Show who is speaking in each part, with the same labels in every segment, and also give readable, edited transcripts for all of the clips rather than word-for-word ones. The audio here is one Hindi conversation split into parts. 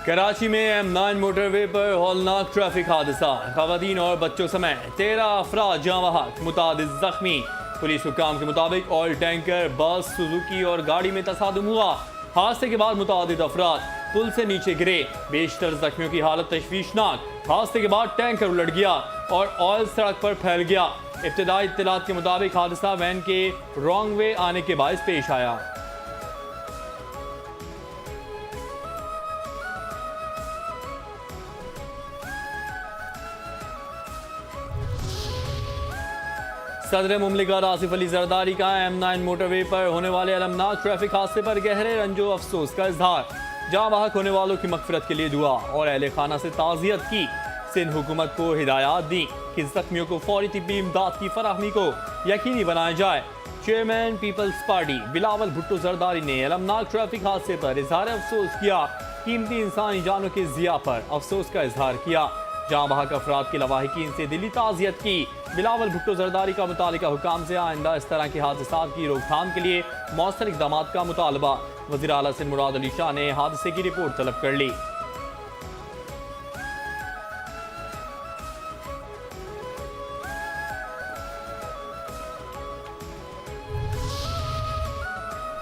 Speaker 1: कराची में M9 मोटरवे पर हौलनाक ट्रैफिक हादसा, खवातीन और बच्चों समेत 13 अफराद जाँ बहक, मुतादिद जख्मी। पुलिस हुक्काम के मुताबिक ऑयल टैंकर, बस, सुजुकी और गाड़ी में तसादुम हुआ। हादसे के बाद मुतादिद अफराद पुल से नीचे गिरे, बेशतर जख्मियों की हालत तशवीशनाक। हादसे के बाद टैंकर उलट गया और ऑयल सड़क पर फैल गया। इब्तिदाई इत्तलात के मुताबिक हादसा वैन के रॉन्ग वे आने के बायस पेश आया। सदर मुमलिकत आसिफ अली जरदारी का M9 मोटरवे पर होने वाले अलमनाक ट्रैफिक हादसे पर गहरे रंजो अफसोस का इजहार। जहाँ बहक होने वालों की मगफिरत के लिए दुआ और अहले खाना से ताज़ियत की। सिंध हुकूमत को हिदायत दी कि जख्मियों को फौरी तिब्बी इमदाद की फराहमी को यकीनी बनाया जाए। Chairman peoples party Bilawal Bhutto Zardari ने अलमनाक ट्रैफिक हादसे पर इजहार अफसोस किया। कीमती इंसानी जानों के ज़िया पर अफसोस का इजहार किया। जहाँ बहक अफराद के लवाहिकीन से दिली ताज़ियत की। बिलावल भुट्टो जरदारी का मुतालिका हुकाम से आइंदा इस तरह के हादसात की रोकथाम के लिए मौसर इक़दाम का मुतालबा। वज़ीर आला सिंध मुराद अली शाह ने हादसे की रिपोर्ट तलब कर ली।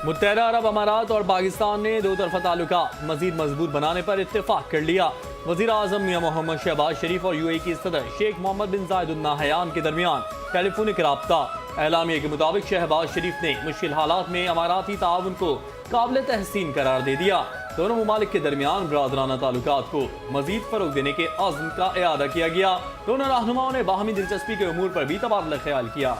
Speaker 1: मुत्तहदा अरब अमारात और पाकिस्तान ने दो तरफा ताल्लुकात मजीद मजबूत बनाने पर इत्तेफाक कर लिया। वज़ीर आज़म मियां मोहम्मद शहबाज शरीफ और UAE की सदर शेख मोहम्मद बिन जायद अल नहयान के दरमियान टेलीफोनिक राब्ता। एलामिया के मुताबिक शहबाज शरीफ ने मुश्किल हालात में अमाराती ताउन को काबिल तहसीन करार दे दिया। दोनों ममालिक के दरमियान बरादराना ताल्लुकात को मजीद फरोग देने के अज़्म का इआदा किया गया। दोनों रहनुमाओं ने बाहमी दिलचस्पी के उमूर पर भी तबादला ख्याल किया।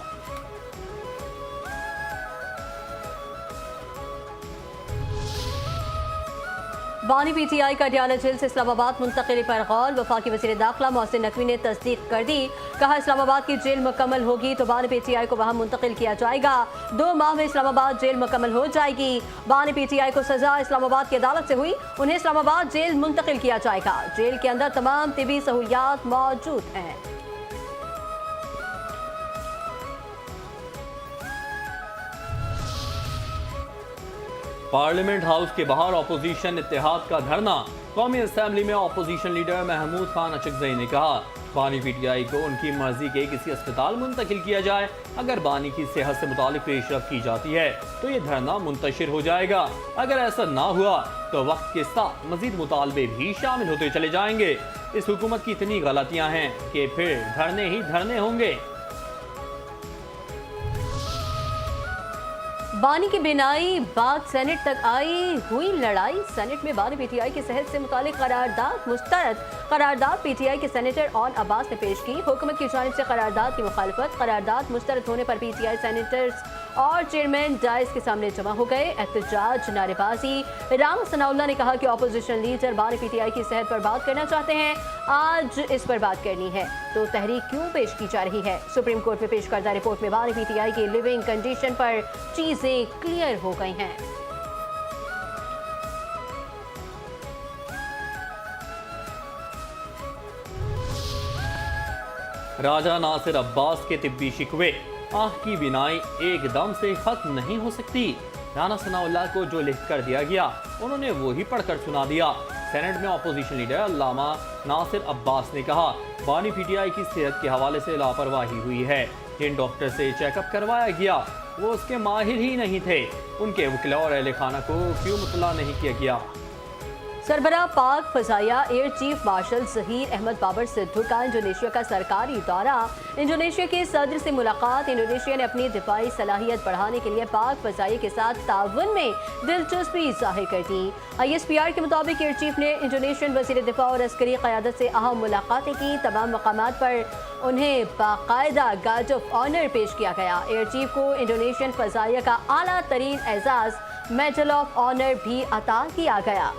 Speaker 2: बानी PTI का अडयाला जेल से इस्लामाबाद मुंतकिली पर गौर। वफाकी वज़ीर दाखिला मोहसिन नकवी ने तस्दीक कर दी। कहा इस्लामाबाद की जेल मुकम्मल होगी तो बानी PTI को वहाँ मुंतकिल किया जाएगा। 2 माह में इस्लामाबाद जेल मुकम्मल हो जाएगी। बानी PTI को सजा इस्लामाबाद की अदालत से हुई, उन्हें इस्लामाबाद जेल मुंतकिल किया जाएगा। जेल के अंदर तमाम तिबी सहूलियात मौजूद हैं।
Speaker 1: पार्लियामेंट हाउस के बाहर अपोजिशन इत्तेहाद का धरना। कौमी असेंबली में अपोजिशन लीडर महमूद खान अचकज़ई ने कहा बानी PTI को उनकी मर्जी के किसी अस्पताल मुंतकिल किया जाए। अगर बानी की सेहत से मुतालिक पेशरफ की जाती है तो ये धरना मुंतशिर हो जाएगा। अगर ऐसा ना हुआ तो वक्त के साथ मजीद मुतालबे भी शामिल होते चले जाएंगे। इस हुकूमत की इतनी गलतियां हैं कि फिर धरने ही धरने होंगे।
Speaker 2: बानी की बिनाई बाद सेनेट तक आई, हुई लड़ाई। सेनेट में बानी PTI की सेहत से मुतालिक करारदाद मुस्तरद। करारदाद PTI के सेनेटर ऑन अब्बास ने पेश की। हुकूमत की जानिब से करारदाद की मुखालफत। करारदाद मुस्तरद होने पर PTI सेनेटर्स और चेयरमैन डाइस के सामने जमा हो गए। एहतजाज, नारेबाजी। राम सनाउल्ला ने कहा कि अपोजिशन लीडर बानी PTI की सेहत पर बात करना चाहते हैं। आज इस पर बात करनी है तो तहरीक क्यों पेश की जा रही है? सुप्रीम कोर्ट में पेश करदा रिपोर्ट में बानी PTI की लिविंग कंडीशन पर चीजें क्लियर हो गई हैं।
Speaker 1: राजा नासिर अब्बास के तिब्बी शिकवे। आँख की बिनाई एकदम से खत्म नहीं हो सकती। राना सनाउल्लाह को जो लिख कर दिया गया उन्होंने वो ही पढ़कर सुना दिया। सेनेट में अपोजिशन लीडर अल्लामा नासिर अब्बास ने कहा बानी PTI की सेहत के हवाले से लापरवाही हुई है। जिन डॉक्टर से चेकअप करवाया गया वो उसके माहिर ही नहीं थे। उनके वकीला और अहले खाना को क्यों मुतला नहीं किया गया?
Speaker 2: सरबराह पाक फजाया air chief marshal Zaheer Ahmed Babar Sidhu का इंडोनेशिया का सरकारी दौरा। इंडोनेशिया के सदर से मुलाकात। इंडोनेशिया ने अपनी दिफाई सलाहियत बढ़ाने के लिए पाक फजाइया के साथ ताउन में दिलचस्पी जाहिर कर दी। ISPR के मुताबिक एयर चीफ ने इंडोनेशियन वज़ीर दिफा और अस्करी क़यादत से अहम मुलाकातें की। तमाम मकामात पर उन्हें बाकायदा गार्ड ऑफ ऑनर पेश किया गया। एयर चीफ को इंडोनेशियन फजाइया का आला तरीन एजाज मेडल ऑफ ऑनर भी अता किया गया।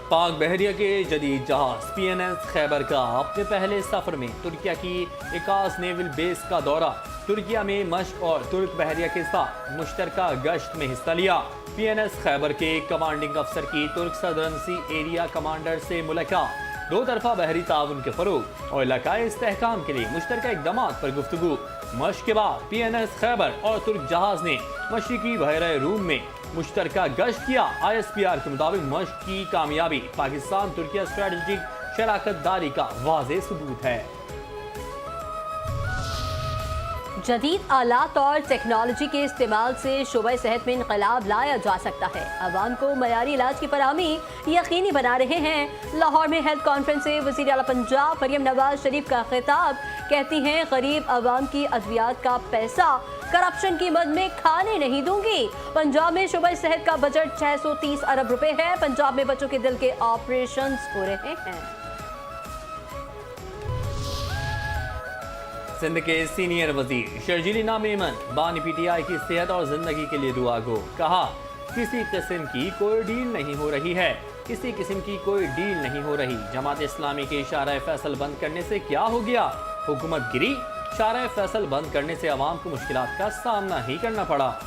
Speaker 1: पाक बहरिया के जदीद जहाज PNS खैबर का अपने पहले सफर में तुर्किया की इकास नेवल बेस का दौरा। तुर्किया में मश्क और तुर्क बहरिया के साथ मुश्तरका गश्त में हिस्सा लिया। PNS खैबर के कमांडिंग अफसर की तुर्क सदरनसी एरिया कमांडर से मुलाकात। दो तरफा बहरी ताउन के फरोग और इलाकाई इस्तेहकाम के लिए मुश्तरका इकदाम पर गुफ्तगू। मशक के बाद PNS खैबर और तुर्क जहाज ने मशरकी बहरा रूम में मुश्तरका गश्त किया। ISPR के मुताबिक मशक की कामयाबी पाकिस्तान तुर्किया स्ट्रेटेजिक शराकत दारी का वाज़ेह सबूत है।
Speaker 2: जदीद आलात और टेक्नोलॉजी के इस्तेमाल से शोबा सेहत में इनकलाब लाया जा सकता है। अवाम को मयारी इलाज की फराहमी यकीनी बना रहे हैं। लाहौर में हेल्थ कॉन्फ्रेंस से वज़ीर आला पंजाब मरियम नवाज शरीफ का खिताब। कहती हैं गरीब अवाम की अद्वियात का पैसा करप्शन की मद में खाने नहीं दूंगी। पंजाब में शोबा सेहत का बजट 630 अरब रुपए है। पंजाब में बच्चों के दिल के ऑपरेशन हो रहे हैं।
Speaker 1: सिंध के सीनियर वजीर शर्जीली नामेमन बानी PTI की सेहत और जिंदगी के लिए दुआ गो। कहा किसी किस्म की कोई डील नहीं हो रही है, किसी किस्म की कोई डील नहीं हो रही। जमात इस्लामी के शारा फैसल बंद करने से क्या हो गया, हुकूमत गिरी। शारा फैसल बंद करने से अवाम को मुश्किलात का सामना ही करना पड़ा।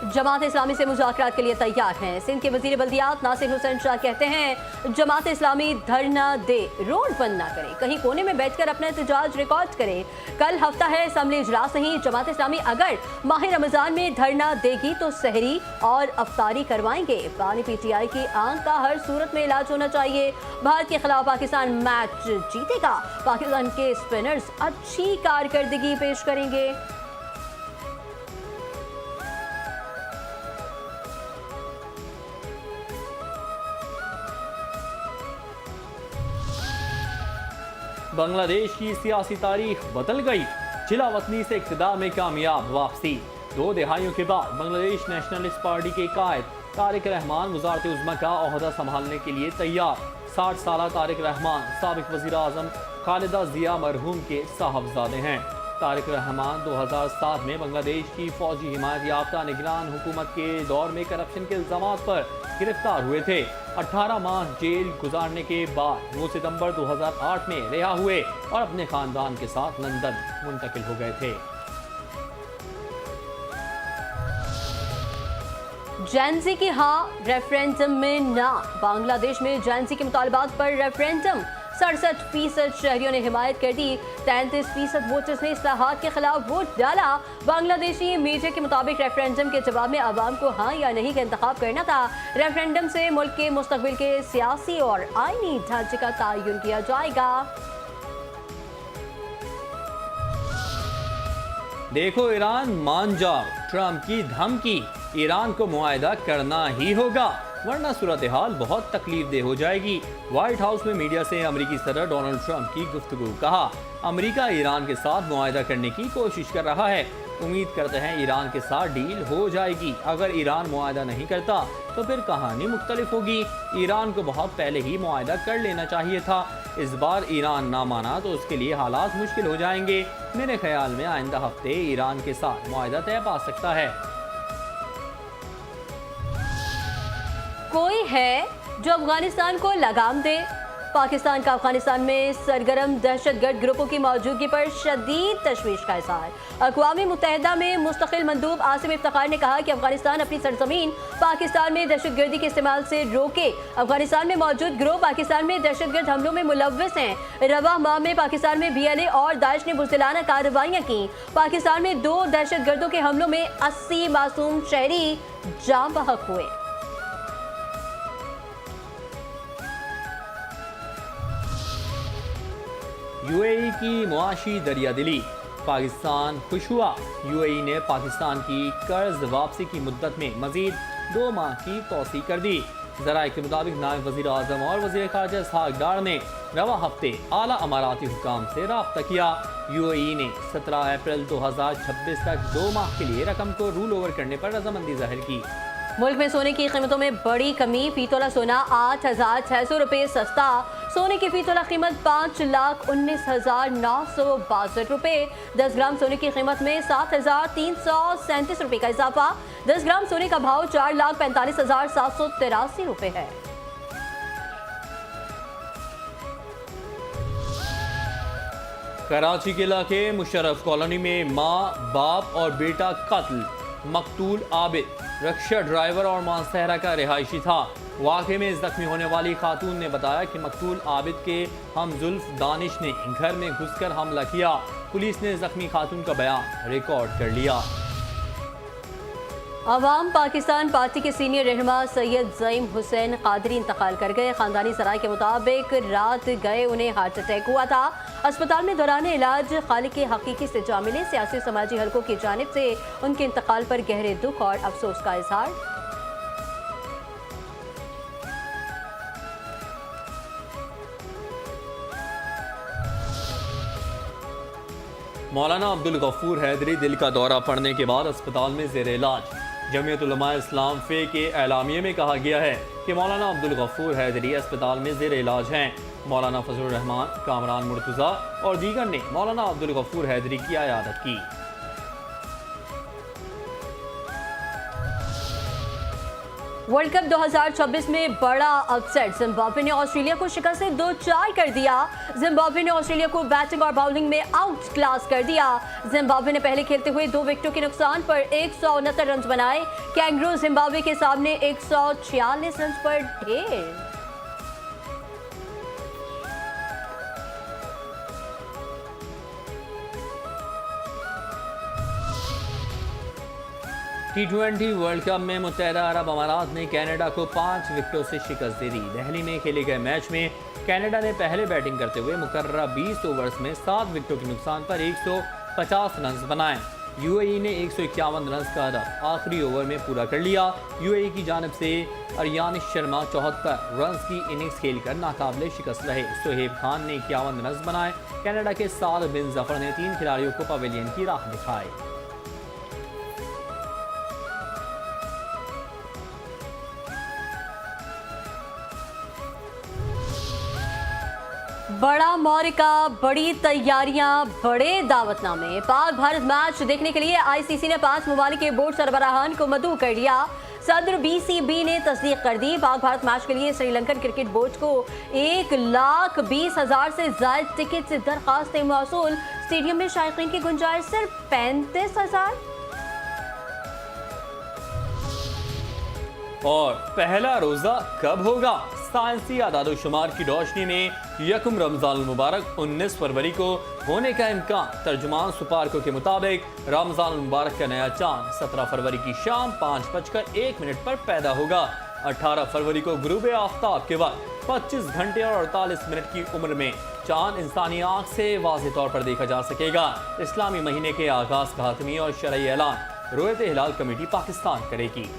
Speaker 2: जमात इस्लामी से मुज़ाकरात के लिए तैयार हैं। सिंध के वज़ीर बल्दियात नासिर हुसैन शाह कहते हैं जमात इस्लामी धरना दे, रोड बंद ना करे, कहीं कोने में बैठकर अपना एहतजाज रिकॉर्ड करे। कल हफ्ता है असम्बली इजलास नहीं। जमात इस्लामी अगर माह रमज़ान में धरना देगी तो सहरी और अफ्तारी करवाएंगे। बानी PTI की आंख का हर सूरत में इलाज होना चाहिए। भारत के खिलाफ पाकिस्तान मैच जीतेगा। पाकिस्तान के स्पिनर्स अच्छी कारकर्दगी पेश करेंगे।
Speaker 1: बांग्लादेश की सियासी तारीख बदल गई। जिला वतनी से इक़्तिदार में कामयाब वापसी। 2 दहाइयों के बाद बांग्लादेश नेशनलिस्ट पार्टी के कायद तारिक रहमान वज़ारत उज़्मा का ओहदा संभालने के लिए तैयार। 60 साल तारिक रहमान साबिक वज़ीर आज़म खालिदा ज़िया मरहूम के साहबजादे हैं। तारिक रहमान 2007 में बांग्लादेश की फौजी हिमायत याफ्ता निगरान हुकूमत के दौर में करप्शन के इल्ज़ामात पर गिरफ्तार हुए थे। 18 माह जेल गुजारने के बाद वो सितंबर 2008 में रिहा हुए और अपने खानदान के साथ लंदन मुंतकिल हो गए थे।
Speaker 2: जैनजी की हाँ रेफरेंडम में ना। बांग्लादेश में जैनजी के मुतालबात पर रेफरेंडम 67% शहरियों ने हिमायत कर दी। 33% वोटर्स ने इस्लाहात के खिलाफ वोट डाला। बांग्लादेशी मीडिया के मुताबिक रेफरेंडम के जवाब में आवाम को हाँ या नहीं का इंतखाब करना था। रेफरेंडम से मुल्क के मुस्तकबिल के सियासी और आईनी ढांचे का तयन किया जाएगा।
Speaker 1: देखो ईरान मान जाओ, ट्रंप की धमकी। ईरान को मुआहदा करना ही होगा वरना सूरत हाल बहुत तकलीफदेह हो जाएगी। व्हाइट हाउस में मीडिया से अमेरिकी सदर डोनाल्ड ट्रंप की गुफ्तगू। कहा अमेरिका ईरान के साथ मुआहदा करने की कोशिश कर रहा है। उम्मीद करते हैं ईरान के साथ डील हो जाएगी। अगर ईरान मुआहदा नहीं करता तो फिर कहानी मुख्तलिफ होगी। ईरान को बहुत पहले ही मुआहदा कर लेना चाहिए था। इस बार ईरान ना माना तो उसके लिए हालात मुश्किल हो जाएंगे। मेरे ख्याल में आइंदा हफ्ते ईरान के साथ मुआहदा तय पा सकता है।
Speaker 2: कोई है जो अफगानिस्तान को लगाम दे। पाकिस्तान का अफगानिस्तान में सरगर्म दहशतगर्द ग्रुपों की मौजूदगी पर शदीद तशवीश का इज़हार। अक़वाम मुत्तहिदा में मुस्तकिल मंदूब आसिम इफ्तिखार ने कहा कि अफगानिस्तान अपनी सरजमीन पाकिस्तान में दहशतगर्दी के इस्तेमाल से रोके। अफगानिस्तान में मौजूद गिरोह पाकिस्तान में दहशतगर्द हमलों में मुलव्वस हैं। रवा माह में पाकिस्तान में BLA और दाइश ने बुज़दिलाना कार्रवाइयाँ की। पाकिस्तान में 2 दहशतगर्दों के हमलों में 80 मासूम शहरी जाँ बहक हुए।
Speaker 1: UAE की मुआशी दरियादिली। पाकिस्तान खुश हुआ। UAE ने पाकिस्तान की कर्ज वापसी की मुद्दत में मजीद 2 माह की तोसी कर दी। ज़राए के मुताबिक नायब वज़ीर आज़म और वज़ीर ख़ारजा इसहाक़ डार ने रवा हफ्ते आला अमाराती हुकाम से राब्ता किया। UAE ने 17 अप्रैल 2026 तक 2 माह के लिए रकम को रूल ओवर करने पर रजामंदी जाहिर की।
Speaker 2: मुल्क में सोने की कीमतों में बड़ी कमी। फी तोला सोना 8,600 रुपये सस्ता। सोने की फी तोला कीमत 5,19,962 रुपये। 10 ग्राम सोने की कीमत में 7,337 रुपये का इजाफा। 10 ग्राम सोने का भाव 4,45,783 रुपये है।
Speaker 1: कराची के इलाके मुशर्रफ कॉलोनी में माँ, बाप और बेटा कत्ल। मकतूल आबिद रक्षा ड्राइवर और मानसहरा का रिहायशी था। वाक़े में जख्मी होने वाली खातून ने बताया कि मकतूल आबिद के हमजुल्फ दानिश ने घर में घुसकर हमला किया। पुलिस ने जख्मी खातून का बयान रिकॉर्ड कर लिया।
Speaker 2: अवाम पाकिस्तान पार्टी के सीनियर रहनुमा सैयद ज़ईम हुसैन कादरी इंतकाल कर गए। खानदानी सराय के मुताबिक रात गए उन्हें हार्ट अटैक हुआ था। अस्पताल में दौरान इलाज खालिक के हकीकी से जा मिले। सियासी समाजी हलकों की जानिब से उनके इंतकाल पर गहरे दुख और अफसोस का इजहार।
Speaker 1: मौलाना अब्दुल गफूर हैदरी दिल का दौरा पड़ने के बाद अस्पताल में ज़ेर इलाज। जमीयत उलमा इस्लाम फे के एलामिये में कहा गया है कि मौलाना अब्दुल गफूर हैदरी अस्पताल में ज़ेर इलाज हैं। मौलाना फजलुर रहमान, कामरान मुर्तज़ा और दीगर ने मौलाना अब्दुल गफूर हैदरी की इयादत की।
Speaker 2: वर्ल्ड कप 2026 में बड़ा अपसेट, जिम्बाब्वे ने ऑस्ट्रेलिया को शिकस्त से 2-4 कर दिया। जिम्बाब्वे ने ऑस्ट्रेलिया को बैटिंग और बॉलिंग में आउट क्लास कर दिया। जिम्बाब्वे ने पहले खेलते हुए 2 विकेटों के नुकसान पर 169 रन बनाए। कैंगरू जिम्बाब्वे के सामने 146 रन पर ढेर।
Speaker 1: T20 वर्ल्ड कप में मुत्तहदा अरब अमारात ने कनाडा को 5 विकेटों से शिकस्त दे दी। दिल्ली में खेले गए मैच में कनाडा ने पहले बैटिंग करते हुए मुकर्ररा 20 ओवर्स में 7 विकेटों के नुकसान पर 150 रन बनाए। यूएई ने 151 रन का अदद आखिरी ओवर में पूरा कर लिया। यूएई की जानिब से अरियानिश शर्मा 74 रन की इनिंग्स खेलकर नाकाबिले शिकस्त रहे। सोहेब खान ने 51 रन बनाए। कनाडा के साद बिन जफर ने 3 खिलाड़ियों को पवेलियन की राह दिखाई।
Speaker 2: बड़ा मौरिका, बड़ी तैयारियां, बड़े दावतनामे। पाक भारत मैच देखने के लिए आईसीसी ने 5 ममालिक के बोर्ड सरबराहान को मदऊ कर लिया। सदर बीसीबी ने तस्दीक कर दी। पाक भारत मैच के लिए श्रीलंकन क्रिकेट बोर्ड को 1,20,000 से ज्यादा टिकट से दरखास्तें मौसूल। स्टेडियम में शायकीन की गुंजाइश सिर्फ 35,000।
Speaker 1: और पहला रोजा कब होगा? साइंसी आदादोशुमार की रोशनी में यकम रमजान मुबारक 19 फरवरी को होने का इम्कान। तर्जुमान सुपारको के मुताबिक रमजान मुबारक का नया चांद 17 फरवरी की शाम 5:01 पर पैदा होगा। 18 फरवरी को गुरूब आफ्ताब के वक्त 25 घंटे और 48 मिनट की उम्र में चांद इंसानी आँख से वाज़ेह तौर पर देखा जा सकेगा। इस्लामी महीने के आगाज का हातमी और शरई ऐलान रोयत हिलाल कमेटी पाकिस्तान करेगी।